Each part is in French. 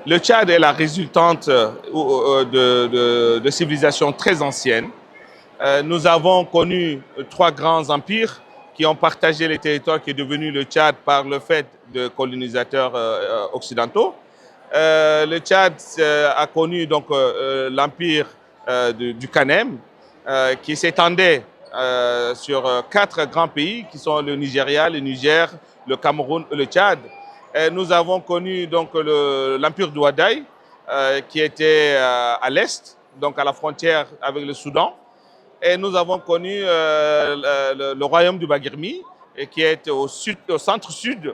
Le Tchad est la résultante de civilisations très anciennes. Nous avons connu trois grands empires qui ont partagé les territoires qui est devenu le Tchad par le fait de colonisateurs occidentaux. Le Tchad a connu donc l'empire du Kanem qui s'étendait sur quatre grands pays qui sont le Nigeria, le Niger, le Cameroun et le Tchad. Nous avons connu donc l'empire d'Ouadaï qui était à l'est, donc à la frontière avec le Soudan. Et nous avons connu le royaume du Baguirmi, qui est au sud, au centre-sud,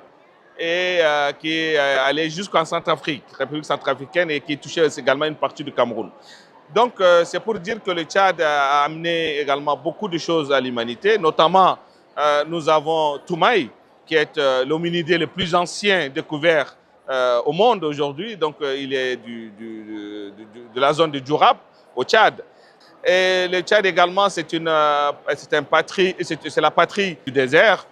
et qui est allé jusqu'en Centrafrique, République centrafricaine, et qui touchait également une partie du Cameroun. Donc, c'est pour dire que le Tchad a amené également beaucoup de choses à l'humanité. Notamment, nous avons Toumaï, qui est l'hominidé le plus ancien découvert au monde aujourd'hui. Donc, il est de la zone de Djourab, au Tchad. Et le Tchad également, c'est la patrie du désert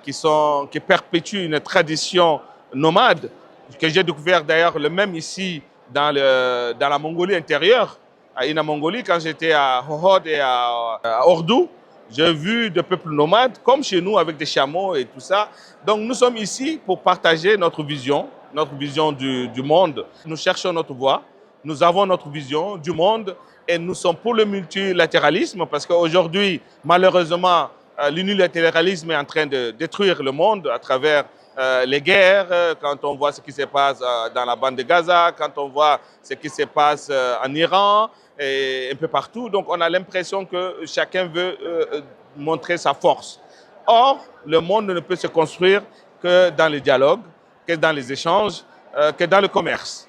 qui perpétue une tradition nomade que j'ai découvert d'ailleurs le même ici dans la Mongolie intérieure, à Ina Mongolie, quand j'étais à Hohod et à Ordu. J'ai vu des peuples nomades comme chez nous avec des chameaux et tout ça. Donc nous sommes ici pour partager notre vision du monde. Nous cherchons notre voie, nous avons notre vision du monde et nous sommes pour le multilatéralisme parce qu'aujourd'hui, malheureusement, l'unilatéralisme est en train de détruire le monde à travers les guerres, quand on voit ce qui se passe dans la bande de Gaza, quand on voit ce qui se passe en Iran et un peu partout. Donc on a l'impression que chacun veut montrer sa force. Or, le monde ne peut se construire que dans le dialogue, que dans les échanges, que dans le commerce.